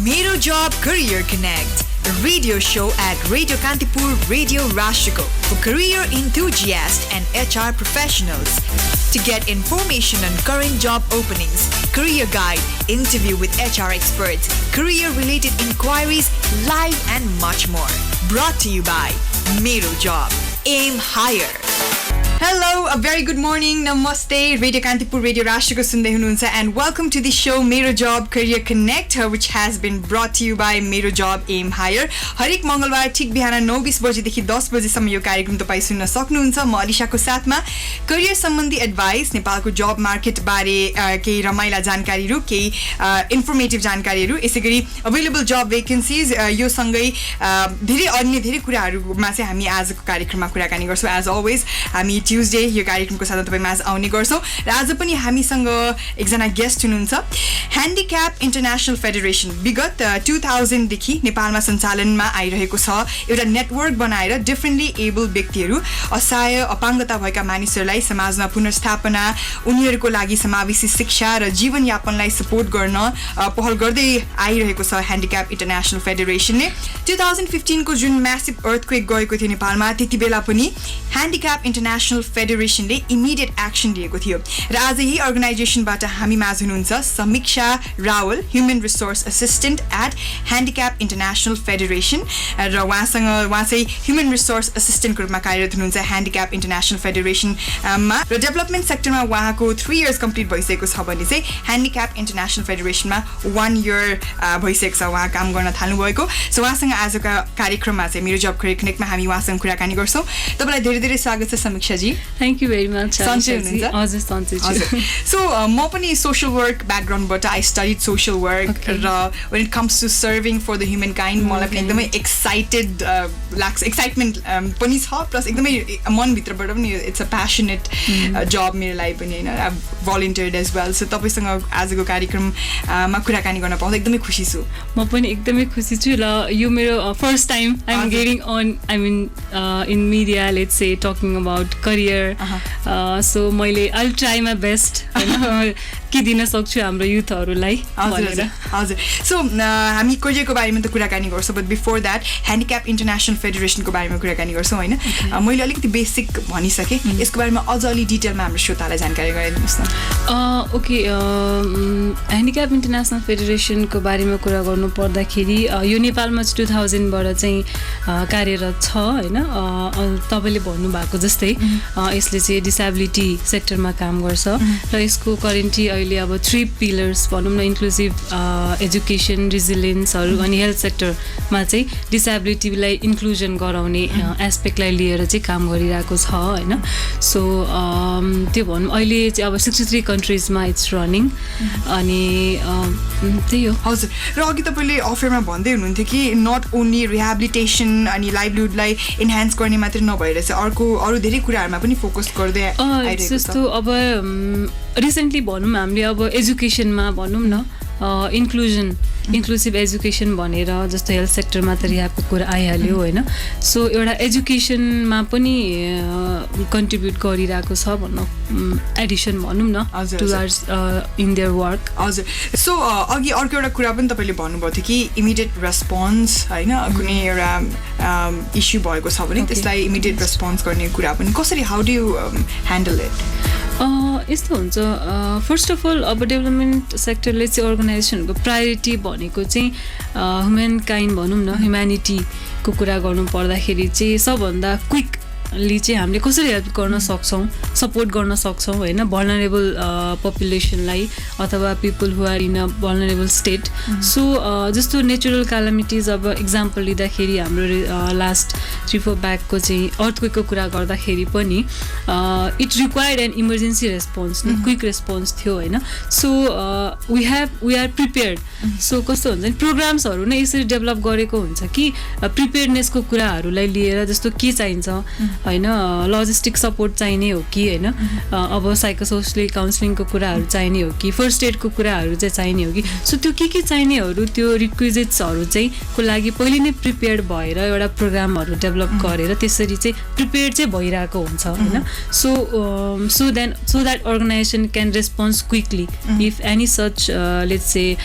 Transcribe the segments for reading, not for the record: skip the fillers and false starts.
Mero Job Career Connect, a radio show at Radio Kantipur Radio Rashtriko for career enthusiasts and HR professionals. To get information on current job openings, career guide, interview with HR experts, career-related inquiries, live and much more. Brought to you by Mero Job. Aim higher. Hello, a very good morning. Namaste. Radio Kantipur Radio Rashtriko sunday hununcha and welcome to the show Mero Job Career Connect, which has been brought to you by Mero Job Aim Higher. हरेक मंगलबार ठीक बिहान 9:20 बजेदेखि 10 बजेसम्म यो कार्यक्रम तपाईं सुन्न सक्नुहुन्छ। म अलिशाको साथमा करियर सम्बन्धी एडभाइस, नेपालको जब मार्केट बारे केही रमाइला जानकारीहरू, केही इन्फर्मेटिभ जानकारीहरू, यसैगरी अवेलेबल जब भेकेन्सीज, यो सँगै धेरै कुराहरूमा चाहिँ हामी आजको कार्यक्रममा कुराकानी गर्छौँ। एज अलवेज हामी ट्युजडे यो कार्यक्रमको साथमा तपाईँ माझ आउने गर्छौँ र आज पनि हामीसँग एकजना गेस्ट हुनुहुन्छ। ह्यान्डिक्याप इन्टरनेसनल फेडरेसन विगत 2000 देखि नेपालमा सञ्चालनमा आइरहेको छ। एउटा नेटवर्क बनाएर डिफ्रेन्टली एबल व्यक्तिहरू, असहाय अपाङ्गता भएका मानिसहरूलाई समाजमा पुनर्स्थापना, उनीहरूको लागि समावेशी शिक्षा र जीवनयापनलाई सपोर्ट गर्न पहल गर्दै आइरहेको छ ह्यान्डिक्याप इन्टरनेसनल फेडरेसनले। 2015 को जुन म्यासिभ अर्थक्वेक गएको थियो नेपालमा, त्यति बेला पनि ह्यान्डिक्याप इन्टरनेसनल फेडरेसनले इमिडिएट एक्सन लिएको थियो र आज यही अर्गनाइजेसनबाट हामी माझ हुनुहुन्छ Samiksha Rawal, human resource assistant at handicap international federation र उहाँ चाहिँ ह्युमन रिसोर्स असिस्टेन्टको रूपमा कार्यरत हुनुहुन्छ ह्यान्डिक्याप इन्टरनेसनल फेडरेसनमा र डेभलपमेन्ट सेक्टरमा उहाँको 3 इयर्स कम्प्लिट भइसकेको छ भने चाहिँ ह्यान्डिक्याप इन्टरनेसनल फेडरेसनमा 1 इयर भइसकेको छ उहाँ काम गर्न थाल्नुभएको। सो उहाँसँग आजको कार्यक्रममा चाहिँ मेरो जब करियर कनेक्टमा हामी उहाँसँग कुराकानी गर्छौँ। तपाईँलाई धेरै स्वागत छ Samiksha ji. Thank you very much. सन्चै हुनुहुन्छ? हजुर सन्चै छु। सो म पनि सोसल वर्क ब्याकग्राउन्डबाट आई स्टडिड सोसल वर्क र when it comes to serving for the humankind मलाई पनि एकदमै एक्साइटेड लाग्छ, एक्साइटमेन्ट पनि छ, प्लस एकदमै मनभित्रबाट पनि इट्स अ प्यासनेट जब मेरो लागि पनि होइन। I volunteered as well. So तपाईँसँग आजको कार्यक्रममा कुराकानी गर्न पाउँदा एकदमै खुसी छु। म पनि एकदमै खुसी छु र यो मेरो first time I am getting on in media, let's say talking about career. So मैले आई ट्राई माई बेस्ट होइन के दिन सक्छु हाम्रो युथहरूलाई। हजुर। सो हामी करियरको बारेमा त कुराकानी गर्छौँ, but before that handicap international फेडरेसनको बारेमा कुराकानी गर्छौँ होइन। मैले अलिकति बेसिक भनिसकेँ, यसको बारेमा अझ अलि डिटेलमा हाम्रो श्रोतालाई जानकारी गराइदिनुहोस् न। ओके, ह्यान्डिक्याप इन्टरनेसनल फेडरेसनको बारेमा कुरा गर्नु पर्दाखेरि यो नेपालमा 2000बाट चाहिँ कार्यरत छ होइन। तपाईँले भन्नुभएको जस्तै यसले चाहिँ डिसेबिलिटी सेक्टरमा काम गर्छ र यसको करेन्टली अहिले अब 3 पिलर्स भनौँ न, इन्क्लुसिभ एजुकेसन, रिजिलियन्सहरू अनि हेल्थ सेक्टरमा चाहिँ डिसेबिलिटीलाई इन्क्लुजन गराउने एस्पेक्टलाई लिएर चाहिँ काम गरिरहेको छ होइन। सो त्यो भनौँ अहिले चाहिँ अब 63 कन्ट्रिजमा इट्स रनिङ अनि त्यही हो। हजुर। र अघि तपाईँले अफेयरमा भन्दै हुनुहुन्थ्यो कि नट ओन्ली रिहेबिलिटेसन अनि लाइभलीहुडलाई इन्हान्स गर्ने मात्रै नभएर चाहिँ अरू धेरै कुराहरूमा पनि फोकस गर्दै आइरहेको छ। जस्तो अब रिसेन्टली भनौँ हामीले अब एजुकेसनमा भनौँ न इन्क्लुसिभ एजुकेसन भनेर, जस्तो हेल्थ सेक्टरमा त रिहाबको कुरा आइहाल्यो होइन। सो एउटा एजुकेसनमा पनि कन्ट्रिब्युट गरिरहेको छ भनौँ, एडिसन भनौँ न टुवर्ड्स इन देयर वर्क। हजुर। सो अघि अर्को एउटा कुरा पनि तपाईँले भन्नुभएको थियो कि इमिडिएट रेस्पोन्स होइन, कुनै एउटा इस्यु भएको छ भने त्यसलाई इमिडिएट रेस्पोन्स गर्ने कुरा पनि कसरी, how do you handle it? यस्तो हुन्छ, फर्स्ट अफ अल अब डेभलपमेन्ट सेक्टरले चाहिँ अर्गनाइजेसनको प्रायोरिटी भनेको चाहिँ ह्युमन काइन्ड भनौँ न, ह्युम्यानिटीको कुरा गर्नु पर्दाखेरि चाहिँ सबभन्दा क्विकली चाहिँ हामीले कसरी हेल्प गर्न सक्छौँ, सपोर्ट गर्न सक्छौँ होइन, भल्नरेबल पपुलेसनलाई अथवा people who are in a vulnerable state. So जस्तो नेचुरल क्यालामिटिज, अब इक्जाम्पल लिँदाखेरि हाम्रो लास्ट 3-4 ब्याकको चाहिँ अर्थक्वेकको कुरा गर्दाखेरि पनि it required an emergency response, quick response थियो होइन। So we are prepared. So कस्तो हुन्छ नि, प्रोग्राम्सहरू नै यसरी डेभलप गरेको हुन्छ कि प्रिपेयर्डनेसको कुराहरूलाई लिएर, जस्तो के चाहिन्छ होइन लजिस्टिक सपोर्ट चाहिने हो कि होइन अब साइकोसोसियल काउन्सिलिङको कुराहरू चाहिने हो कि फर्स्ट एडको कुराहरू चाहिँ चाहिने हो कि सो त्यो के चाहिनेहरू त्यो रिक्विजिट्सहरू चाहिँ को लागि पहिले नै प्रिपेयर्ड भएर एउटा प्रोग्रामहरू डेभलप गरेर त्यसरी चाहिँ प्रिपेयर्ड चाहिँ भइरहेको हुन्छ होइन so that organization can response quickly if any such let's say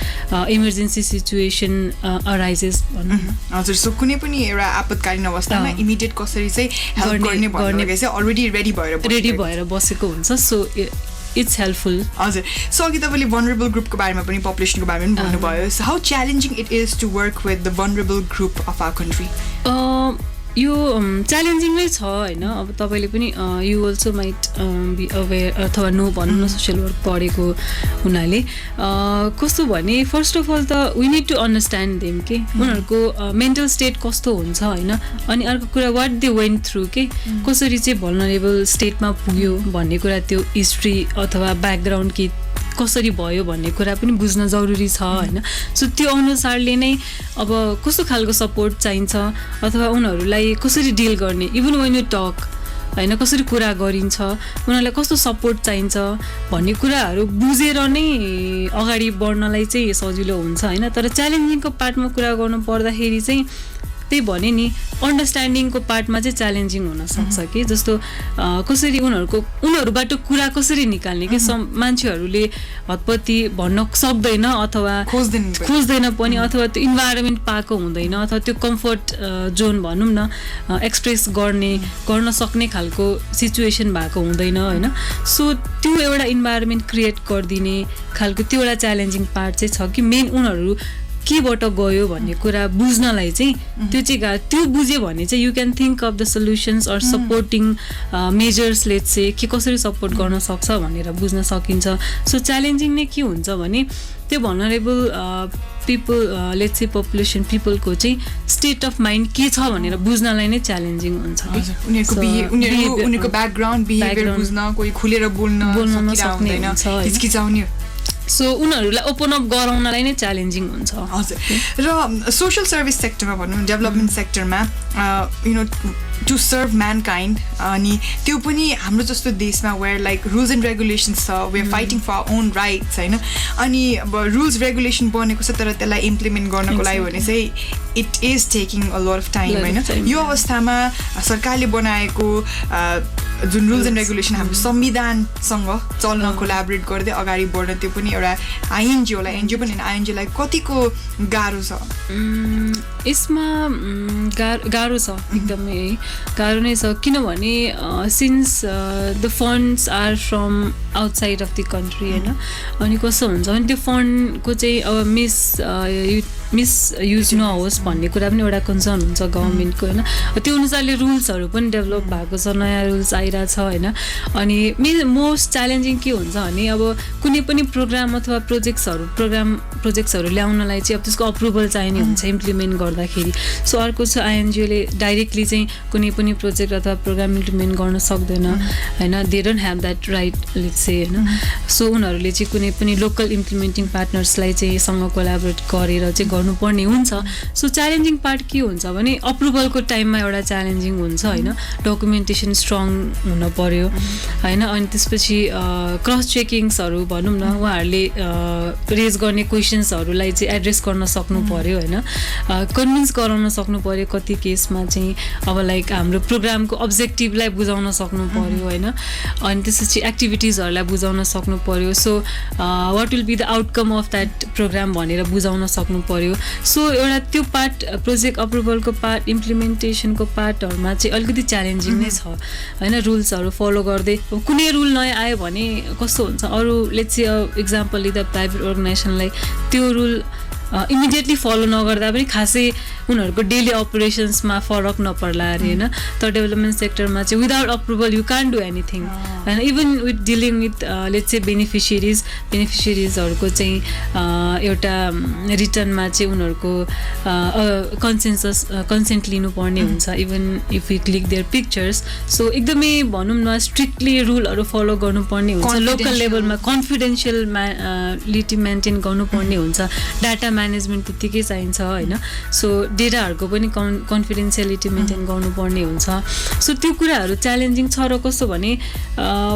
emergency situation arises भनौँ हजुर सो कुनै पनि एउटा आपतकालीन अवस्थामा इमिडिएट कसरी चाहिँ हेल्प गर्ने भन्ने चाहिँ अलरेडी रेडी भएर बसेको हुन्छ सो इट्स हेल्पफुल हजुर सो अघि तपाईँले भनरेबल ग्रुपको बारेमा पनि पपुलेसनको बारेमा पनि भन्नुभयो so how challenging it is to work with the vulnerable group of our country यो च्यालेन्जिङै छ होइन अब तपाईँले पनि you also might be aware अथवा नो भनौँ न सोसियल वर्क पढेको हुनाले कस्तो भने फर्स्ट अफ अल त we need to understand them के उनीहरूको मेन्टल स्टेट कस्तो हुन्छ होइन अनि अर्को कुरा वाट दे वेन्ट थ्रु के कसरी चाहिँ भल्नरेबल स्टेटमा पुग्यो भन्ने कुरा त्यो हिस्ट्री अथवा ब्याकग्राउन्ड के कसरी भयो भन्ने कुरा पनि बुझ्न जरुरी छ होइन सो त्यो अनुसारले नै अब कस्तो खालको सपोर्ट चाहिन्छ अथवा उनीहरूलाई कसरी डिल गर्ने इभन वेन यु टक होइन कसरी कुरा गरिन्छ उनीहरूलाई कस्तो सपोर्ट चाहिन्छ भन्ने कुराहरू बुझेर नै अगाडि बढ्नलाई चाहिँ सजिलो हुन्छ होइन तर च्यालेन्जिङको पार्टमा कुरा गर्नु पर्दाखेरि चाहिँ त्यही भने नि अन्डरस्ट्यान्डिङको पार्टमा चाहिँ च्यालेन्जिङ हुनसक्छ कि जस्तो कसरी उनीहरूबाट कुरा कसरी निकाल्ने कि मान्छेहरूले हतपत्ती भन्न सक्दैन अथवा खोज्दैन पनि अथवा त्यो इन्भाइरोमेन्ट पाएको हुँदैन अथवा त्यो कम्फर्ट जोन भनौँ न एक्सप्रेस गर्न सक्ने खालको सिचुएसन भएको हुँदैन होइन सो त्यो एउटा इन्भाइरोमेन्ट क्रिएट गरिदिने खालको त्यो एउटा च्यालेन्जिङ पार्ट चाहिँ छ कि मेन उनीहरू केबाट गयो भन्ने कुरा बुझ्नलाई चाहिँ त्यो बुझ्यो भने चाहिँ you can think of the solutions or supporting मेजर्सले चाहिँ के कसरी सपोर्ट गर्न सक्छ भनेर बुझ्न सकिन्छ सो च्यालेन्जिङ नै के हुन्छ भने त्यो vulnerable people let's say population पिपलको चाहिँ स्टेट अफ माइन्ड के छ भनेर बुझ्नलाई नै च्यालेन्जिङ हुन्छ उनीहरूको ब्याकग्राउन्ड बिहेभियर बुझ्न कोही खुलेर बोल्न नसक्ने हिचकिचाउने सो उनीहरूलाई ओपन अप गराउनलाई नै च्यालेन्जिङ हुन्छ हजुर र सोसल सर्भिस सेक्टरमा भनौँ डेभलपमेन्ट सेक्टरमा you know to serve mankind अनि त्यो पनि हाम्रो जस्तो देशमा where like rules and regulations छ we are fighting for our own rights होइन अनि अब रुल्स रेगुलेसन बनेको छ तर त्यसलाई इम्प्लिमेन्ट गर्नको लागि भने चाहिँ it is taking a lot of time होइन यो अवस्थामा सरकारले बनाएको जुन रुल्स एन्ड रेगुलेसन हाम्रो संविधानसँग चल्न कोलाबोरेट गर्दै अगाडि बढ्न त्यो पनि एउटा आइएनजिओलाई एनजिओ पनि आइएनजिओलाई कतिको गाह्रो छ यसमा गाह्रो छ एकदमै गाह्रो नै छ किनभने since the funds are from outside of the country होइन अनि कस्तो हुन्छ भने त्यो फन्डको चाहिँ अब मिसयुज नहोस् भन्ने कुरा पनि एउटा कन्सर्न हुन्छ गभर्मेन्टको होइन त्यो अनुसारले रुल्सहरू पनि डेभलप भएको छ नयाँ रुल्स आइरहेछ होइन अनि मोस्ट च्यालेन्जिङ के हुन्छ भने अब कुनै पनि प्रोग्राम अथवा प्रोजेक्ट्सहरू ल्याउनलाई चाहिँ अब त्यसको अप्रुभल चाहिने हुन्छ इम्प्लिमेन्ट गर्दाखेरि सो अर्को छ आइएनजिओले डाइरेक्टली चाहिँ कुनै पनि प्रोजेक्ट अथवा प्रोग्राम इम्प्लिमेन्ट गर्न सक्दैन होइन they don't have that right let's say होइन सो उनीहरूले चाहिँ कुनै पनि लोकल इम्प्लिमेन्टिङ पार्टनर्सलाई चाहिँ सँग कोलाबोरेट गरेर चाहिँ गर्नुपर्ने हुन्छ सो च्यालेन्जिङ पार्ट के हुन्छ भने अप्रुभलको टाइममा एउटा च्यालेन्जिङ हुन्छ होइन डकुमेन्टेसन स्ट्रङ हुन पर्यो होइन अनि त्यसपछि क्रस चेकिङ्सहरू भनौँ न उहाँहरूले रेज गर्ने क्वेसन्सहरूलाई चाहिँ एड्रेस गर्न सक्नु पर्यो होइन कन्भिन्स गराउन सक्नु पर्यो कति केसमा चाहिँ अब लाइक हाम्रो प्रोग्रामको अब्जेक्टिभलाई बुझाउन सक्नु पर्यो होइन अनि त्यसपछि एक्टिभिटिजहरूलाई बुझाउन सक्नु पर्यो so what will be the outcome of that program भनेर बुझाउन सक्नु पर्यो सो एउटा त्यो पार्ट प्रोजेक्ट अप्रुभलको पार्ट इम्प्लिमेन्टेसनको पार्टहरूमा चाहिँ अलिकति च्यालेन्जिङ नै छ होइन रुल्सहरू फलो गर्दै कुनै रुल नयाँ आयो भने कस्तो हुन्छ अरू लेट्स से इक्जाम्पल लिँदा प्राइभेट अर्गनाइजेसनलाई त्यो रुल इमिडिएटली फलो नगर्दा पनि खासै उनीहरूको डेली अपरेसन्समा फरक नपर्ला अरे होइन तर डेभलपमेन्ट सेक्टरमा चाहिँ without approval you can't do anything होइन even with dealing with let's say बेनिफिसियरिजहरूको चाहिँ एउटा रिटर्नमा चाहिँ उनीहरूको कन्सेन्ट लिनुपर्ने हुन्छ even if you click their pictures so एकदमै भनौँ न स्ट्रिक्टली रुलहरू फलो गर्नुपर्ने हुन्छ लोकल लेभलमा कन्फिडेन्सियलिटी मेन्टेन गर्नुपर्ने हुन्छ डाटा म्यानेजमेन्ट त्यत्तिकै चाहिन्छ होइन सो डेटाहरूको पनि कन्फिडेन्सियलिटी मेन्टेन गर्नुपर्ने हुन्छ सो त्यो कुराहरू च्यालेन्जिङ छ र कस्तो भने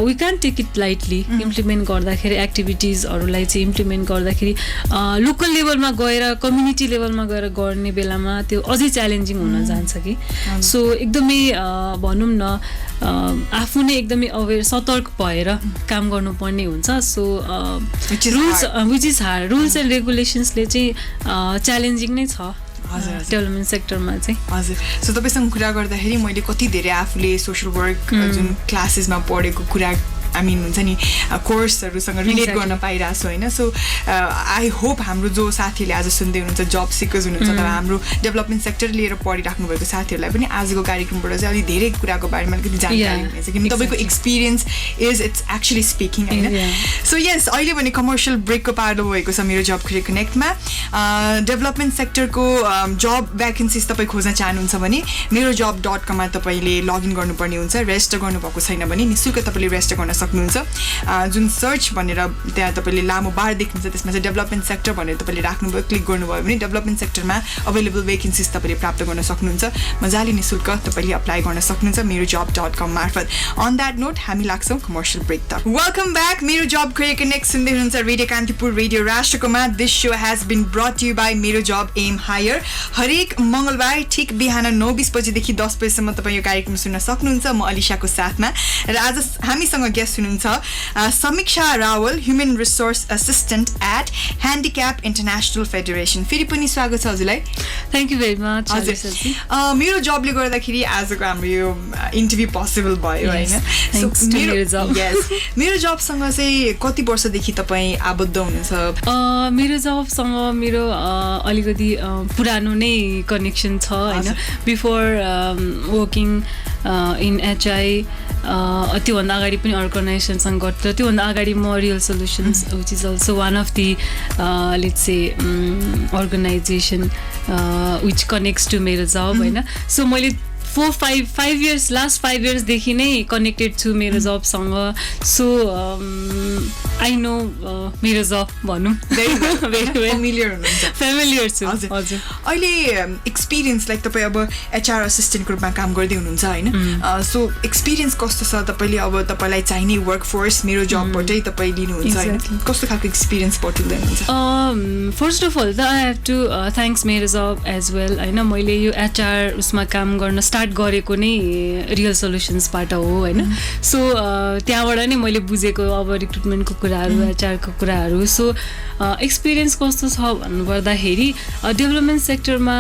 we can take it lightly implement गर्दाखेरि एक्टिभिटिजहरूलाई चाहिँ इम्प्लिमेन्ट गर्दाखेरि लोकल लेभलमा गएर कम्युनिटी लेभलमा गएर गर्ने बेलामा त्यो अझै च्यालेन्जिङ हुन जान्छ कि सो एकदमै भनौँ न आफू नै एकदमै अवेर सतर्क भएर काम गर्नुपर्ने हुन्छ so which is hard rules and रेगुलेसन्सले चाहिँ च्यालेन्जिङ नै छ डेभलपमेन्ट सेक्टरमा चाहिँ हजुर सो तपाईँसँग कुरा गर्दाखेरि मैले कति धेरै आफूले सोसल वर्क जुन क्लासेसमा पढेको कुरा हुन्छ नि कोर्सहरूसँग रिलेट गर्न पाइरहेको छु होइन सो आई होप हाम्रो जो साथीहरूले आज सुन्दै हुनुहुन्छ जब सिकर्स हुनुहुन्छ तर हाम्रो डेभलपमेन्ट सेक्टर लिएर पढिराख्नु भएको साथीहरूलाई पनि आजको कार्यक्रमबाट चाहिँ अलिक धेरै कुराको बारेमा अलिकति जानकारी हुनेछ किनभने तपाईँको एक्सपिरियन्स इट्स एक्चुली स्पिकिङ होइन सो यस अहिले भने कमर्सियल ब्रेकको पालो भएको छ मेरो जब करियर कनेक्टमा डेभलपमेन्ट सेक्टरको जब भ्याकेन्सिज तपाईँ खोज्न चाहनुहुन्छ भने मेरो जब .com तपाईँले लगइन गर्नुपर्ने हुन्छ रेजिस्टर गर्नुभएको छैन भने निःशुल्क तपाईँले रेजिस्टर गर्न सक्नुहुन्छ जुन सर्च भनेर त्यहाँ तपाईँले लामो बार देख्नुहुन्छ त्यसमा चाहिँ डेभलपमेन्ट सेक्टर भनेर तपाईँले राख्नुभयो क्लिक गर्नुभयो भने डेभलपमेन्ट सेक्टरमा अभाइलेबल भेकेन्सिज तपाईँले प्राप्त गर्न सक्नुहुन्छ मजाले निःशुल्क तपाईँले अप्लाई गर्न सक्नुहुन्छ मेरो जब .com मार्फत अन द्याट नोट हामी लाग्छौँ कमर्सियल ब्रेक त वेलकम ब्याक मेरो जब करियर कनेक्ट सुन्दै हुनुहुन्छ रेडियो कान्तिपुर रेडियो राष्ट्रकोमा this show has been brought you by मेरो जब एम हायर हरेक मङ्गलबार ठिक बिहान 9:20 बजेदेखि 10 बजेसम्म तपाईँ यो कार्यक्रम सुन्न सक्नुहुन्छ म अलिसाको साथमा र आज हामीसँग गेस्ट हुनुहुन्छ Samiksha Rawal human resource assistant at handicap international federation फेरि पनि स्वागत छ हजुरलाई थ्याङ्क यू भेरी मच हजुर मेरो जबले गर्दाखेरि आजको हाम्रो यो इन्टरभ्यू पोसिबल भयो होइन मेरो जबसँग चाहिँ कति वर्षदेखि तपाईँ आबद्ध हुनुहुन्छ मेरो जबसँग मेरो अलिकति पुरानो नै कनेक्सन छ होइन बिफोर वर्किङ इन एचआई त्योभन्दा अगाडि पनि अर्गनाइजेसनसँग गर्थ्यो त्योभन्दा अगाडि म real solutions which is also one of the let's say organization which connects to मेरो जब होइन सो मैले 5 years लास्ट 5 yearsदेखि नै कनेक्टेड छु मेरो जबसँग सो आई नो मेरो जब भनौँ फ्यामिलियर छु हजुर अहिले एक्सपिरियन्स लाइक तपाईँ अब एचआर असिस्टेन्टको रूपमा काम गर्दै हुनुहुन्छ होइन सो एक्सपिरियन्स कस्तो छ तपाईँले अब तपाईँलाई चाहिने वर्क फोर्स मेरो जबबाटै तपाईँ लिनुहुन्छ होइन कस्तो खालको एक्सपिरियन्स बटुल्दै हुनुहुन्छ फर्स्ट अफ अल त आई हेभ टु थ्याङ्क्स मेरो जब एज वेल होइन मैले यो एचआर उसमा काम गर्न स्टार्ट गरेको नै रियल सोल्युसन्सबाट हो होइन सो त्यहाँबाट नै मैले बुझेको अब रिक्रुटमेन्टको कुराहरू एचआरको कुराहरू सो एक्सपिरियन्स कस्तो छ भन्नुपर्दाखेरि डेभलपमेन्ट सेक्टरमा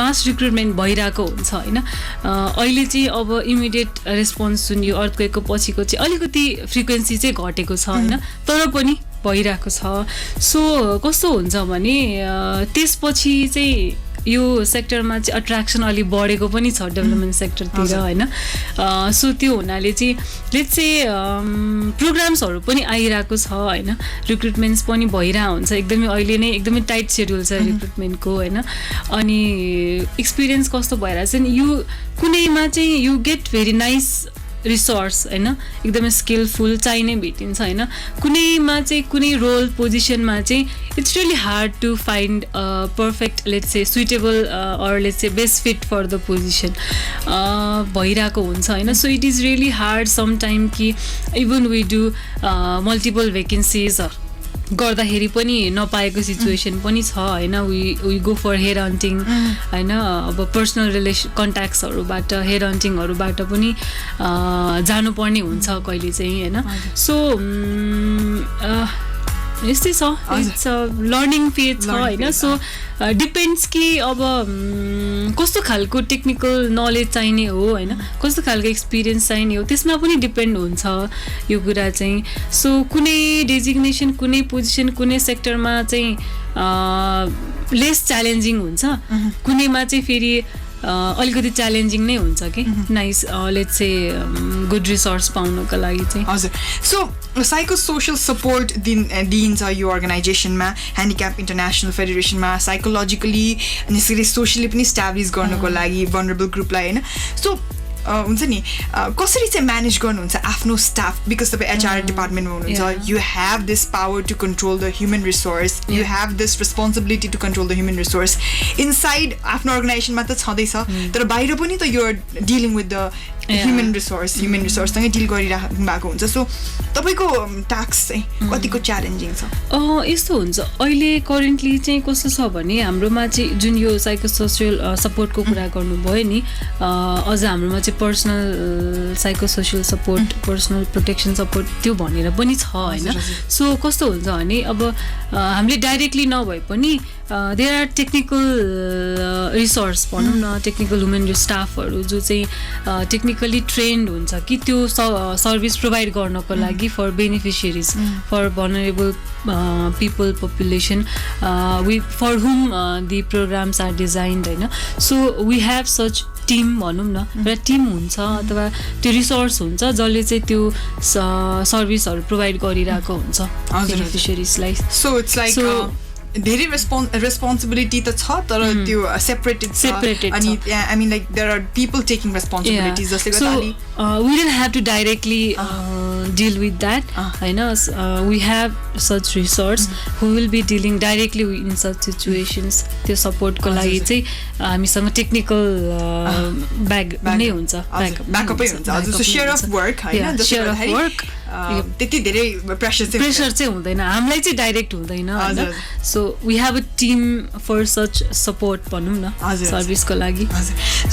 मास रिक्रुटमेन्ट भइरहेको हुन्छ होइन अहिले चाहिँ अब इमिडिएट रेस्पोन्स जुन यो अर्थक्वेकको पछिको चाहिँ अलिकति फ्रिक्वेन्सी चाहिँ घटेको छ होइन तर पनि भइरहेको छ सो कस्तो हुन्छ भने त्यसपछि चाहिँ यो सेक्टरमा चाहिँ अट्र्याक्सन अलिक बढेको पनि छ डेभलपमेन्ट सेक्टरतिर होइन सो त्यो हुनाले चाहिँ लेट्स चाहिँ प्रोग्राम्सहरू पनि आइरहेको छ होइन रिक्रुटमेन्ट्स पनि भइरहेको हुन्छ एकदमै अहिले नै एकदमै टाइट सेड्युल छ रिक्रुटमेन्टको होइन अनि एक्सपिरियन्स कस्तो भइरहेको छ नि यो कुनैमा चाहिँ you get very nice resource होइन एकदमै स्किलफुल चाहिने भेटिन्छ होइन कुनैमा चाहिँ कुनै रोल पोजिसनमा चाहिँ it's really hard to find perfect let's say suitable or let's say best fit for the position भइरहेको हुन्छ होइन so it is really hard some time कि even we do multiple vacancies गर्दाखेरि पनि नपाएको सिचुएसन पनि छ होइन we go for hair hunting होइन अब पर्सनल कन्ट्याक्ट्सहरूबाट हेयर हन्टिङहरूबाट पनि जानुपर्ने हुन्छ कहिले चाहिँ होइन सो यस्तै छ इट्स लर्निङ फेज छ होइन सो डिपेन्ड्स कि अब कस्तो खालको टेक्निकल नलेज चाहिने हो होइन कस्तो खालको एक्सपिरियन्स चाहिने हो त्यसमा पनि डिपेन्ड हुन्छ यो कुरा चाहिँ सो कुनै डेजिग्नेसन कुनै पोजिसन कुनै सेक्टरमा चाहिँ लेस च्यालेन्जिङ हुन्छ कुनैमा चाहिँ फेरि अलिकति च्यालेन्जिङ नै हुन्छ कि nice let's say good resource पाउनको लागि चाहिँ हजुर सो साइको सोसल सपोर्ट दिइन्छ यो अर्गनाइजेसनमा ह्यान्डिक्याप इन्टरनेसनल फेडरेसनमा साइकोलोजिकली अनि सोसियली पनि इस्टाब्लिस गर्नको लागि भनरेबल ग्रुपलाई होइन सो हुन्छ नि कसरी चाहिँ म्यानेज गर्नुहुन्छ आफ्नो स्टाफ बिकज तपाईँ एचआर डिपार्टमेन्टमा हुनुहुन्छ you have this power to control the human resource you have this responsibility to control the human resource inside आफ्नो अर्गनाइजेसनमा त छँदैछ तर बाहिर पनि त you are dealing with the human रिसोर्ससँगै डिल गरिराख्नु भएको हुन्छ सो तपाईँको टास्क चाहिँ कतिको च्यालेन्जिङ छ यस्तो हुन्छ अहिले करेन्टली चाहिँ कस्तो छ भने हाम्रोमा चाहिँ जुन यो साइकोसोसियल सपोर्टको कुरा गर्नुभयो नि अझ हाम्रोमा चाहिँ personal psychosocial support personal protection support त्यो भनेर पनि छ होइन सो कस्तो हुन्छ भने अब हामीले डाइरेक्टली नभए पनि देयर आर टेक्निकल रिसोर्स भनौँ न टेक्निकल ह्युमन स्टाफहरू जो चाहिँ टेक्निकली ट्रेन्ड हुन्छ कि त्यो सर्भिस प्रोभाइड गर्नको लागि for beneficiaries for vulnerable people population for whom the programmes are designed होइन so we have such team भनौँ न एउटा टिम हुन्छ अथवा त्यो रिसोर्स हुन्छ जसले चाहिँ त्यो सर्भिसहरू प्रोभाइड गरिरहेको हुन्छ बेनिफिसियरिजलाई सो इट्स लाइक धेरै रेस्पोन्सिबिलिटी त छ तर त्यो सेपरेटेड अनि I mean like there are people taking responsibilities जसले गर्दा we don't have to directly deal with that होइन we have such resource who will be dealing directly in such situations त्यो सपोर्टको लागि चाहिँ हामीसँग टेक्निकल ब्याग नै हुन्छ ब्याकअपै हुन्छ हजुर सेयर अफ वर्क हैन सेयर अफ वर्क त्यति धेरै प्रेसर चाहिँ हुँदैन हामीलाई चाहिँ डाइरेक्ट हुँदैन हैन so we have a team for such support भनौँ न सर्भिसको लागि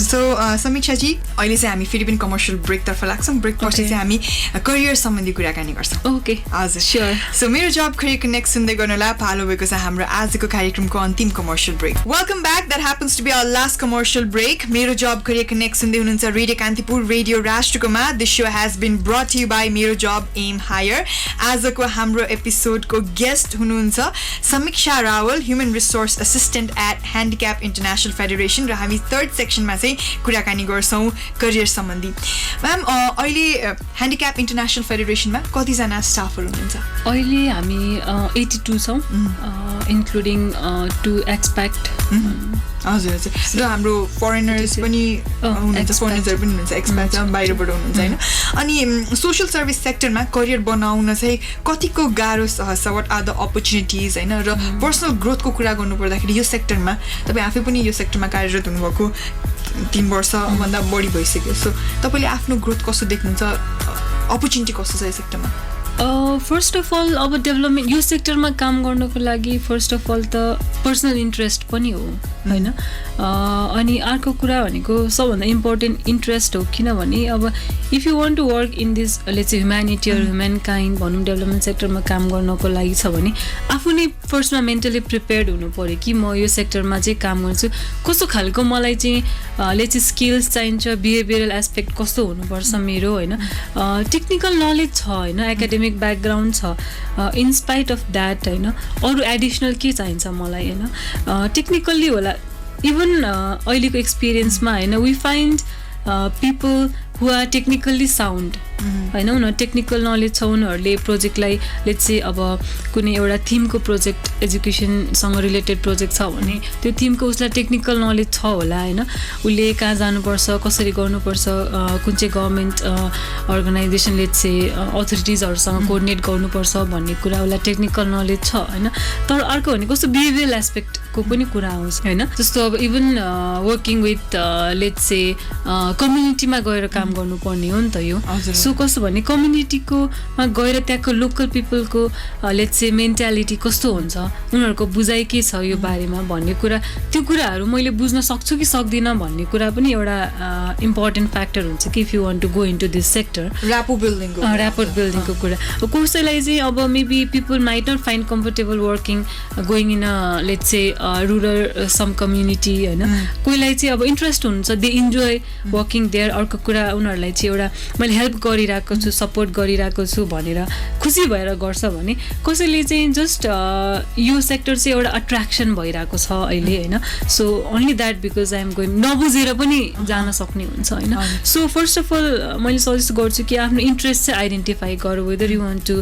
सो समीक्षाजी अहिले चाहिँ हामी फेरि पनि कमर्सियल ब्रेकतर्फ लाग्छौँ ब्रेकपछि चाहिँ हामी करियर सम्बन्धी कुराकानी गर्छौँ ओके हजुर स्योर सो मेरो जब करियर कनेक्ट सुन्दै गर्नुहोला पालो भएको छ हाम्रो आजको कार्यक्रमको अन्तिम commercial break welcome back that happens to be our last commercial break मेरो जब करियर कनेक्ट सुन्दै हुनुहुन्छ रेडियो कान्तिपुर रेडियो राष्ट्रकोमा this show has been brought you by मेरो जब एम हायर आजको हाम्रो एपिसोडको गेस्ट हुनुहुन्छ Samiksha Rawal human resource assistant at handicap international federation र हामी थर्ड सेक्सनमा चाहिँ कुराकानी गर्छौँ करियर सम्बन्धी म्याम अहिले ह्यान्डिक्याप इन्टरनेसनल फेडरेसनमा कतिजना स्टाफहरू हुनुहुन्छ अहिले हामी 82 छौँ इन्क्लुडिङ 2 एक्सप्याक्ट हजुर हजुर र हाम्रो फरेनर्स पनि हुनुहुन्छ फरेनर्सहरू पनि हुनुहुन्छ एक्सप्याक्ट बाहिरबाट हुनुहुन्छ होइन अनि सोसियल सर्भिस सेक्टरमा करियर बनाउन चाहिँ कतिको गाह्रो छ वाट आर द अपर्च्युनिटिज होइन र पर्सनल ग्रोथको कुरा गर्नुपर्दाखेरि यो सेक्टरमा तपाईँ आफै पनि यो सेक्टरमा कार्यरत हुनुभएको 3 वर्षभन्दा बढी भइसक्यो सो तपाईँले आफ्नो ग्रोथ कस्तो देख्नुहुन्छ अपर्च्युनिटी कस्तो छ यो सेक्टरमा फर्स्ट अफ अल अब डेभलपमेन्ट यो सेक्टरमा काम गर्नको लागि फर्स्ट अफ अल त पर्सनल इन्ट्रेस्ट पनि हो होइन अनि अर्को कुरा भनेको सबभन्दा इम्पोर्टेन्ट इन्ट्रेस्ट हो किनभने अब if you want to work in this let's humanity or human kind भनौँ डेभलपमेन्ट सेक्टरमा काम गर्नको लागि छ भने आफू नै फर्स्टमा मेन्टली प्रिपेयर्ड हुनु पऱ्यो कि म यो सेक्टरमा चाहिँ काम गर्छु कस्तो खालको मलाई चाहिँ लेट्स स्किल्स चाहिन्छ बिहेभियरल एस्पेक्ट कस्तो हुनुपर्छ मेरो होइन टेक्निकल नलेज छ होइन एकाडेमिक ब्याकग्राउन्ड छ इन स्पाइट अफ द्याट होइन अरू एडिसनल के चाहिन्छ मलाई होइन टेक्निकल्ली होला इभन अहिलेको एक्सपिरियन्समा होइन we find people who are technically sound होइन उनीहरू टेक्निकल नलेज छ उनीहरूले प्रोजेक्टलाई लेट्स चाहिँ अब कुनै एउटा थिमको प्रोजेक्ट एजुकेसनसँग रिलेटेड प्रोजेक्ट छ भने त्यो थिमको उसलाई टेक्निकल नलेज छ होला होइन उसले कहाँ जानुपर्छ कसरी गर्नुपर्छ कुन चाहिँ गभर्मेन्ट अर्गनाइजेसन लेट्स चाहिँ अथोरिटिजहरूसँग कोअर्डिनेट गर्नुपर्छ भन्ने कुरा उसलाई टेक्निकल नलेज छ होइन तर अर्को भने कस्तो बिहेभियरल एस्पेक्टको पनि कुरा आउँछ होइन जस्तो अब इभन वर्किङ विथ लेट्स चाहिँ कम्युनिटीमा गएर काम गर्नुपर्ने हो नि त यो सो कस्तो भने कम्युनिटीकोमा गएर त्यहाँको लोकल पिपलको लेट्स चाहिँ मेन्टालिटी कस्तो हुन्छ उनीहरूको बुझाइ के छ यो बारेमा भन्ने कुरा त्यो कुराहरू मैले बुझ्न सक्छु कि सक्दिनँ भन्ने कुरा पनि एउटा इम्पोर्टेन्ट फ्याक्टर हुन्छ कि if you want to go into this sector rapport बिल्डिङको कुरा कसैलाई चाहिँ अब maybe people might not find comfortable working going in let's चाहिँ रुरल सम कम्युनिटी होइन कोहीलाई चाहिँ अब इन्ट्रेस्ट हुन्छ दे इन्जोय वर्किङ देयर अर्को कुरा उनीहरूलाई चाहिँ एउटा मैले हेल्प गरेँ गरिरहेको छु सपोर्ट गरिरहेको छु भनेर खुसी भएर गर्छ भने कसैले चाहिँ जस्ट यो सेक्टर चाहिँ एउटा अट्र्याक्सन भइरहेको छ अहिले होइन so only that because I am going नबुझेर पनि जान सक्ने हुन्छ होइन सो फर्स्ट अफ अल मैले सजेस्ट गर्छु कि आफ्नो इन्ट्रेस्ट चाहिँ आइडेन्टिफाई गर whether you want to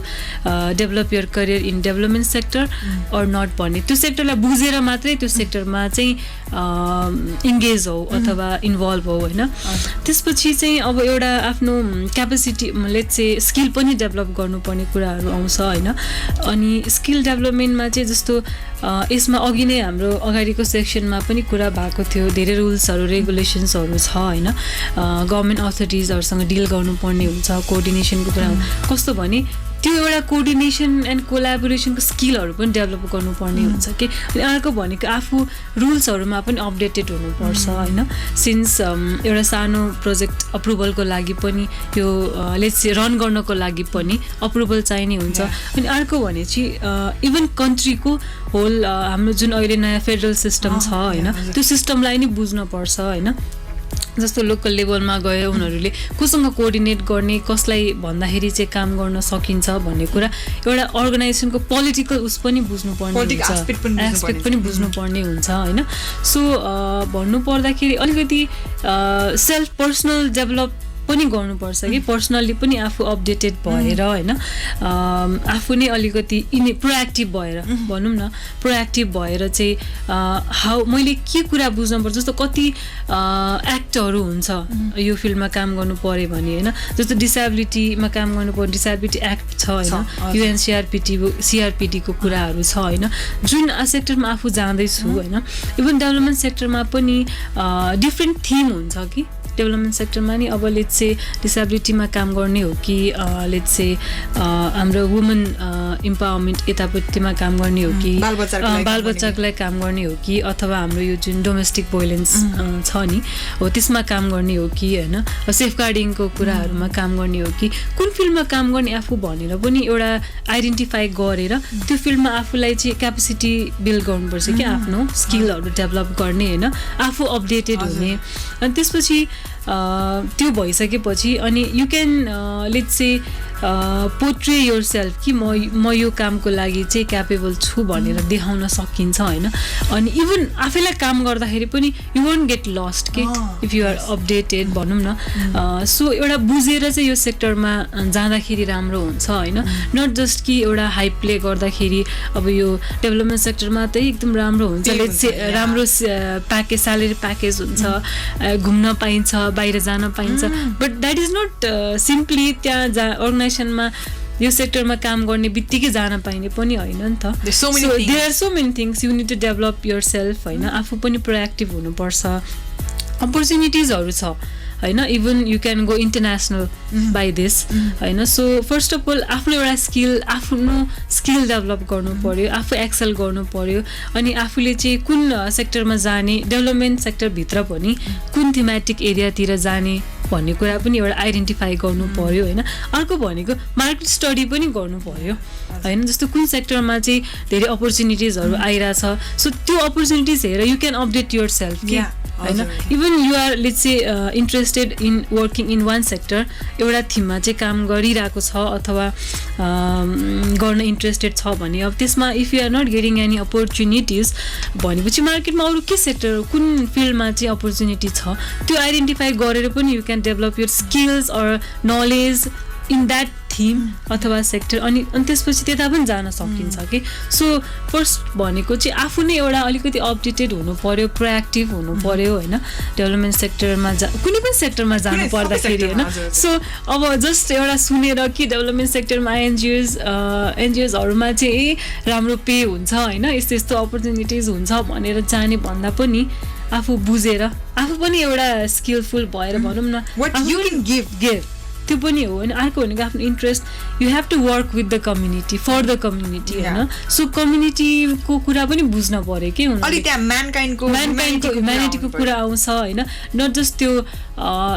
develop your career in development sector or not भन्ने त्यो सेक्टरलाई बुझेर मात्रै त्यो सेक्टरमा चाहिँ इङ्गेज हो अथवा इन्भल्भ हो होइन त्यसपछि चाहिँ अब एउटा आफ्नो क्यापेसिटी लेट्स चाहिँ स्किल पनि डेभलप गर्नुपर्ने कुराहरू आउँछ होइन अनि स्किल डेभलपमेन्टमा चाहिँ जस्तो यसमा अघि नै हाम्रो अगाडिको सेक्सनमा पनि कुरा भएको थियो धेरै रुल्सहरू रेगुलेसन्सहरू छ होइन गभर्मेन्ट अथोरिटिजहरूसँग डिल गर्नुपर्ने हुन्छ कोअर्डिनेसनको कुरा कस्तो भने त्यो एउटा कोअर्डिनेसन एन्ड कोलाबोरेसनको स्किलहरू पनि डेभलप गर्नुपर्ने हुन्छ कि अनि अर्को भनेको आफू रुल्सहरूमा पनि अपडेटेड हुनुपर्छ होइन सिन्स एउटा सानो प्रोजेक्ट अप्रुभलको लागि पनि यो लेट्स रन गर्नको लागि पनि अप्रुभल चाहिने हुन्छ अनि अर्को भने चाहिँ इभन कन्ट्रीको होल हाम्रो जुन अहिले नयाँ फेडरल सिस्टम छ होइन त्यो सिस्टमलाई नि बुझ्नुपर्छ होइन जस्तो लोकल लेभलमा गयो उनीहरूले कोसँग कोअर्डिनेट गर्ने कसलाई भन्दाखेरि चाहिँ काम गर्न सकिन्छ भन्ने कुरा एउटा अर्गनाइजेसनको पोलिटिकल उस पनि बुझ्नुपर्ने हुन्छ एस्पेक्ट पनि बुझ्नुपर्ने हुन्छ होइन सो भन्नु पर्दाखेरि अलिकति सेल्फ पर्सनल डेभलप पनि गर्नुपर्छ कि पर्सनल्ली पनि आफू अपडेटेड भएर होइन आफू नै अलिकति प्रोएक्टिभ भएर भनौँ न प्रोएक्टिभ भएर चाहिँ हाउ मैले के कुरा बुझ्नुपर्छ जस्तो कति एक्टहरू हुन्छ यो फिल्डमा काम गर्नु पऱ्यो भने होइन जस्तो डिसेबिलिटीमा काम गर्नु पर्यो डिसेबिलिटी एक्ट छ होइन युएनसिआरपिडीको कुराहरू छ होइन जुन सेक्टरमा आफू जाँदैछु होइन इभन डेभलपमेन्ट सेक्टरमा पनि डिफ्रेन्ट थिम हुन्छ कि डेभलपमेन्ट सेक्टरमा नि अब लेट्स से डिसेबिलिटीमा काम गर्ने हो कि लेट्स से हाम्रो वुमन इम्पावरमेन्ट यतापट्टिमा काम गर्ने हो कि बालबच्चालाई काम गर्ने हो कि अथवा हाम्रो यो जुन डोमेस्टिक भोइलेन्स छ नि हो त्यसमा काम गर्ने हो कि होइन सेफगार्डिङको कुराहरूमा काम गर्ने हो कि कुन फिल्डमा काम गर्ने आफू भनेर पनि एउटा आइडेन्टिफाई गरेर त्यो फिल्डमा आफूलाई चाहिँ क्यापेसिटी बिल्ड गर्नुपर्छ कि आफ्नो स्किलहरू डेभलप गर्ने होइन आफू अपडेटेड हुने अनि त्यसपछि त्यो भइसकेपछि अनि you can let's say portray your self कि म यो कामको लागि चाहिँ क्यापेबल छु भनेर देखाउन सकिन्छ होइन अनि इभन आफैलाई काम गर्दाखेरि पनि यु वन्ट गेट लस्ट के इफ यु आर अपडेटेड भनौँ न सो एउटा बुझेर चाहिँ यो सेक्टरमा जाँदाखेरि राम्रो हुन्छ होइन नट जस्ट कि एउटा हाई प्ले गर्दाखेरि अब यो डेभलपमेन्ट सेक्टरमा चाहिँ एकदम राम्रो हुन्छ लेट्स से राम्रो प्याकेज स्यालेरी प्याकेज हुन्छ घुम्न पाइन्छ बाहिर जान पाइन्छ but that is not simply त्यहाँ अर्गनाइजेसनमा यो सेक्टरमा काम गर्ने बित्तिकै जान पाइने पनि होइन नि त there are so many things you need to develop yourself होइन आफू पनि प्रोएक्टिभ हुनुपर्छ अपर्च्युनिटिजहरू छ होइन even you can go international by this होइन सो फर्स्ट अफ अल आफ्नो एउटा आफ्नो स्किल डेभलप गर्नु पऱ्यो आफू एक्सेल गर्नु पऱ्यो अनि आफूले चाहिँ कुन सेक्टरमा जाने डेभलपमेन्ट सेक्टरभित्र पनि कुन थिमेटिक एरियातिर जाने भन्ने कुरा पनि एउटा आइडेन्टिफाई गर्नु पऱ्यो होइन अर्को भनेको मार्केट स्टडी पनि गर्नु पऱ्यो होइन जस्तो कुन सेक्टरमा चाहिँ धेरै अपर्च्युनिटिजहरू आइरहेछ सो त्यो अपर्च्युनिटिज हेरेर you can update yourself कि होइन even you are let's say interested in working in one sector एउटा थिममा चाहिँ काम गरिरहेको छ अथवा गर्न इन्ट्रेस्टेड छ भने अब त्यसमा if you are not getting any opportunities भनेपछि मार्केटमा अरू के सेक्टर कुन फिल्डमा चाहिँ अपर्च्युनिटी छ त्यो आइडेन्टिफाई गरेर पनि you can develop your skills or knowledge in that theme अथवा सेक्टर अनि त्यसपछि त्यता पनि जान सकिन्छ कि सो फर्स्ट भनेको चाहिँ आफू नै एउटा अलिकति अपडेटेड हुनु पर्यो प्रोएक्टिभ हुनु पर्यो होइन डेभलपमेन्ट सेक्टरमा कुनै पनि सेक्टरमा जानु पर्दाखेरि होइन सो अब जस्ट एउटा सुनेर कि डेभलपमेन्ट सेक्टरमा एनजिओजहरूमा चाहिँ राम्रो पे हुन्छ होइन यस्तो यस्तो अपर्च्युनिटिज हुन्छ भनेर जाने भन्दा पनि आफू बुझेर आफू पनि एउटा स्किलफुल भएर भनौँ न त्यो पनि हो अनि अर्को भनेको आफ्नो interest you have to work with the community for the community होइन सो कम्युनिटीको कुरा पनि बुझ्न पर्यो कि ह्युम्यानिटीको कुरा आउँछ होइन नट जस्ट त्यो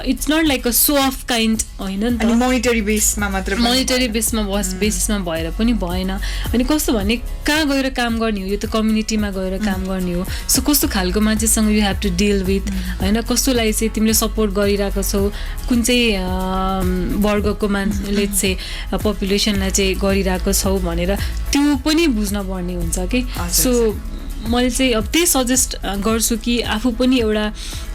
इट्स नट लाइक अ सो अफ काइन्ड होइन नि त मोनिटरी बेसमा बेसिसमा भएर पनि भएन अनि कस्तो भने कहाँ गएर काम गर्ने हो यो त कम्युनिटीमा गएर काम गर्ने हो सो कस्तो खालको मान्छेसँग you have to deal with होइन कस्तोलाई चाहिँ तिमीले सपोर्ट गरिरहेको छौ कुन चाहिँ वर्गको मान्छेले चाहिँ पपुलेसनलाई चाहिँ गरिरहेको छौँ भनेर त्यो पनि बुझ्न पर्ने हुन्छ कि सो मैले चाहिँ अब त्यही सजेस्ट गर्छु कि आफू पनि एउटा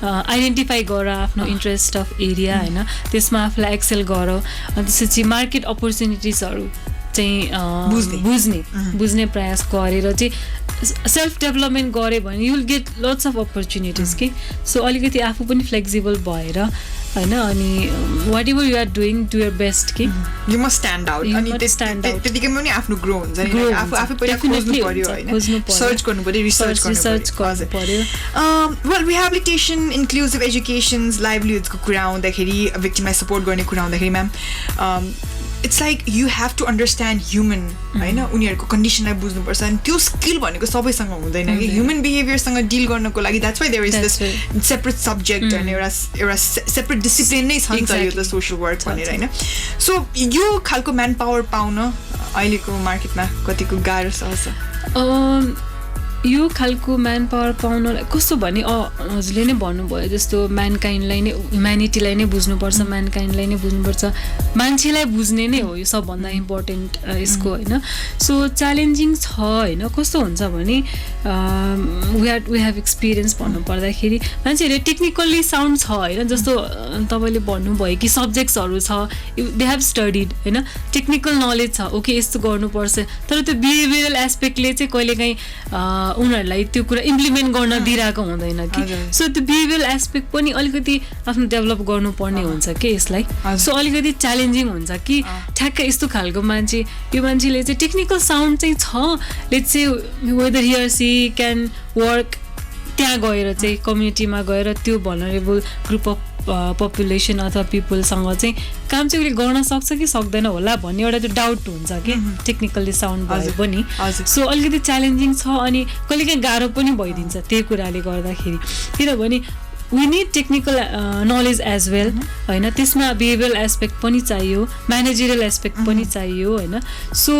आइडेन्टिफाई गर आफ्नो इन्ट्रेस्ट अफ एरिया होइन त्यसमा आफूलाई एक्सेल गर अनि त्यसपछि मार्केट अपर्च्युनिटिजहरू चाहिँ बुझ्ने प्रयास गरेर चाहिँ सेल्फ डेभलपमेन्ट गऱ्यो भने you will get lots of opportunities कि सो अलिकति आफू पनि फ्लेक्सिबल भएर होइन अनि whatever you are doing do your best कि यु मस्ट स्ट्यान्ड आउट अनि त्यतिकैमा पनि आफ्नो ग्रो हुन्छ नि आफू पहिला खोज्नु पर्यो होइन सर्च गर्नु पर्यो रिसर्च गर्नु पर्यो वेल रिहेबिलिटेसन इन्क्लुसिभ एजुकेसन्स लाइभलीहुड्सको कुरा आउँदाखेरि भिक्टिमलाई सपोर्ट गर्ने कुरा आउँदाखेरि ma'am it's like you have to understand human होइन उनीहरूको कन्डिसनलाई बुझ्नुपर्छ अनि त्यो स्किल भनेको सबैसँग हुँदैन कि ह्युमन बिहेभियरसँग डिल गर्नको लागि that's why there is this separate subject अनि एउटा सेपरेट डिसिप्लिन नै छ नि त यो त सोसियल वर्क भनेर होइन सो यो खालको म्यान पावर पाउन अहिलेको मार्केटमा कतिको गाह्रो छ यो खालको म्यान पावर पाउनलाई कस्तो भने हजुरले नै भन्नुभयो जस्तो म्यानकाइन्डलाई नै ह्युम्यानिटीलाई नै बुझ्नुपर्छ म्यानकाइन्डलाई नै बुझ्नुपर्छ मान्छेलाई बुझ्ने नै हो यो सबभन्दा इम्पोर्टेन्ट यसको होइन सो च्यालेन्जिङ छ होइन कस्तो हुन्छ भने वी हेभ एक्सपिरियन्स भन्नुपर्दाखेरि मान्छेहरूले टेक्निकल्ली साउन्ड छ होइन जस्तो तपाईँले भन्नुभयो कि सब्जेक्ट्सहरू छ दे हेभ स्टडिड होइन टेक्निकल नलेज छ ओके यस्तो गर्नुपर्छ तर त्यो बिहेभियरल एस्पेक्टले चाहिँ कहिलेकाहीँ उनीहरूलाई त्यो कुरा इम्प्लिमेन्ट गर्न दिइरहेको हुँदैन कि सो त्यो बिहेभियरल एस्पेक्ट पनि अलिकति आफ्नो डेभलप गर्नुपर्ने हुन्छ कि यसलाई सो अलिकति च्यालेन्जिङ हुन्छ कि ठ्याक्कै यस्तो खालको मान्छे यो मान्छेले चाहिँ टेक्निकल साउन्ड चाहिँ छ let's say whether here she can work त्यहाँ गएर चाहिँ कम्युनिटीमा गएर त्यो भनरेबल ग्रुप अफ पपुलेसन अथवा पिपलसँग चाहिँ काम चाहिँ उसले गर्न सक्छ कि सक्दैन होला भन्ने एउटा त्यो डाउट हुन्छ कि टेक्निकल्ली साउन्ड भए पनि सो अलिकति च्यालेन्जिङ छ अनि कहिलेकाहीँ गाह्रो पनि भइदिन्छ त्यही कुराले गर्दाखेरि किनभने we need technical knowledge as well होइन त्यसमा बिहेभियरल एस्पेक्ट पनि चाहियो म्यानेजरियल एस्पेक्ट पनि चाहियो होइन सो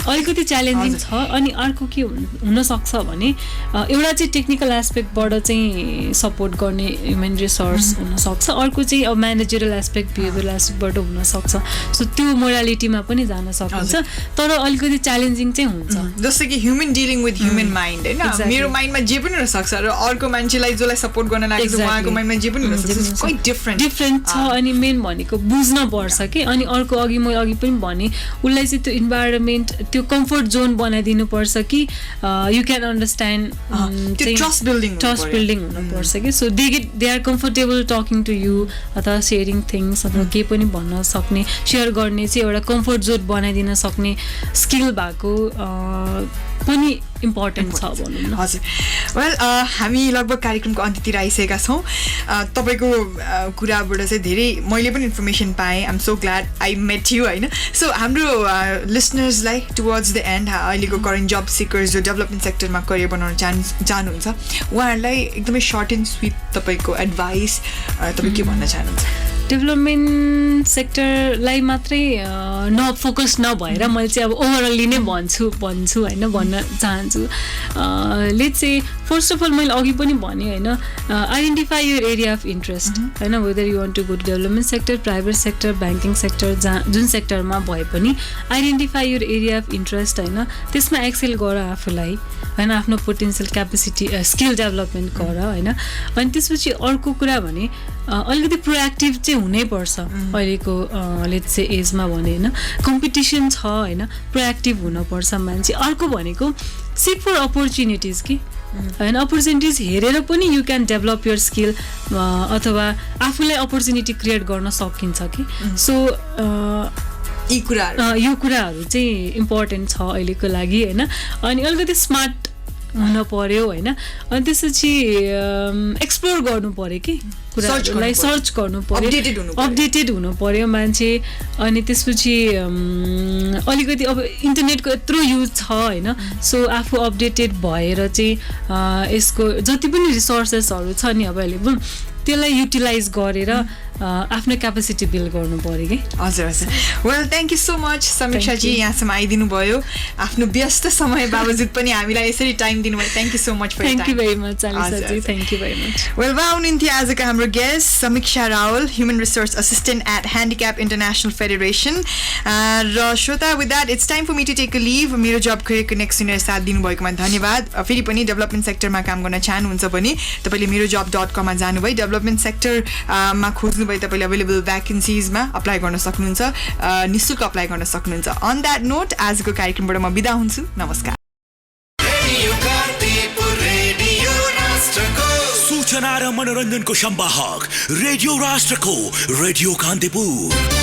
अलिकति च्यालेन्जिङ छ अनि अर्को के हुनसक्छ भने एउटा चाहिँ टेक्निकल एस्पेक्टबाट चाहिँ सपोर्ट गर्ने ह्युमन रिसोर्स हुनसक्छ अर्को चाहिँ अब म्यानेजरियल एस्पेक्ट बिहेभियरल एस्पेक्टबाट हुनसक्छ सो त्यो मोरालिटीमा पनि जान सकिन्छ तर अलिकति च्यालेन्जिङ चाहिँ हुन्छ जस्तो कि human dealing with human mind होइन मेरो माइन्डमा जे पनि हुनसक्छ र अर्को मान्छेलाई जसलाई सपोर्ट गर्न लागेको उहाँको माइन्डमा जे पनि हुनसक्छ डिफ्रेन्ट छ अनि मेन भनेको बुझ्न पर्छ कि अनि अर्को मैले अघि पनि भने उसलाई चाहिँ त्यो इन्भाइरोमेन्ट त्यो कम्फर्ट जोन बनाइदिनु पर्छ कि you can understand trust building हुनुपर्छ कि so they are comfortable talking to you अथवा सेयरिङ थिङ्स अथवा केही पनि भन्न सक्ने सेयर गर्ने चाहिँ एउटा कम्फर्ट जोन बनाइदिन सक्ने स्किल भएको पनि इम्पोर्टेन्ट छ भनौँ न हजुर वेल हामी लगभग कार्यक्रमको अन्त्यतिर आइसकेका छौँ तपाईँको कुराबाट चाहिँ धेरै मैले पनि इन्फर्मेसन पाएँ I am so glad I met you होइन सो हाम्रो लिसनर्सलाई टुवर्ड्स द एन्ड अहिलेको करेन्ट जब सिकर्स जो डेभलपमेन्ट सेक्टरमा करियर बनाउन चाहनुहुन्छ उहाँहरूलाई एकदमै सर्ट एन्ड स्विट तपाईँको एडभाइस तपाईँ के भन्न चाहनुहुन्छ डेभलपमेन्ट सेक्टरलाई मात्रै फोकस नभएर मैले चाहिँ अब ओभरअल्ली नै भन्छु होइन भन्न चाहन्छु let's say first of all मैले अघि पनि भने होइन identify your area of interest होइन whether you want to go to development sector private sector banking sector जहाँ जुन सेक्टरमा भए पनि identify your area of interest होइन त्यसमा एक्सेल गर आफूलाई होइन आफ्नो पोटेन्सियल क्यापेसिटी स्किल डेभलपमेन्ट गर होइन अनि त्यसपछि अर्को कुरा भने अलिकति प्रोएक्टिभ चाहिँ हुनैपर्छ अहिलेको लेट्स से एजमा भने होइन कम्पिटिसन छ होइन प्रोएक्टिभ हुनपर्छ मान्छे अर्को भनेको सिक फर अपर्च्युनिटिज कि होइन अपर्च्युनिटिज हेरेर पनि you can develop your skill अथवा आफूलाई अपर्च्युनिटी क्रिएट गर्न सकिन्छ कि सो यो कुराहरू चाहिँ इम्पोर्टेन्ट छ अहिलेको लागि होइन अनि अलिकति स्मार्ट हुन पर्यो होइन अनि त्यसपछि एक्सप्लोर गर्नु पर्यो कि कुराहरूलाई सर्च गर्नु पर्यो अपडेटेड हुनु पर्यो मान्छे अनि त्यसपछि अलिकति अब इन्टरनेटको यत्रो युज छ होइन सो आफू अपडेटेड भएर चाहिँ यसको जति पनि रिसोर्सेसहरू छ नि अभाइलेबल त्यसलाई युटिलाइज गरेर आफ्नो क्यापेसिटी बिल्ड गर्नु पर्यो कि हजुर हजुर well thank you so much समीक्षाजी यहाँसम्म आइदिनु भयो आफ्नो व्यस्त समय बावजुद पनि हामीलाई यसरी टाइम दिनुभयो thank you so much for thank you very much अलिसाजी thank you very much well उहाँ हुनुहुन्थ्यो आजको हाम्रो guest Samiksha Rawal human resource assistant at handicap international federation र श्रोता with that it's time for me to take a leave मेरो job career connect सुनेर साथ दिनुभएकोमा धन्यवाद फेरि पनि डेभलपमेन्ट सेक्टरमा काम गर्न चाहनुहुन्छ भने तपाईँले मेरो जब .com जानुभयो डेभलपमेन्ट सेक्टरमा खोज्नुभयो तपाईँले अभाइलेबल भ्याकेन्सिजमा अप्लाई गर्न सक्नुहुन्छ निःशुल्क अप्लाई गर्न सक्नुहुन्छ अन द्याट नोट आजको कार्यक्रमबाट म बिदा हुन्छु नमस्कार सूचना र मनोरञ्जनको सम्वाहक रेडियो राष्ट्रको रेडियो कान्तिपुर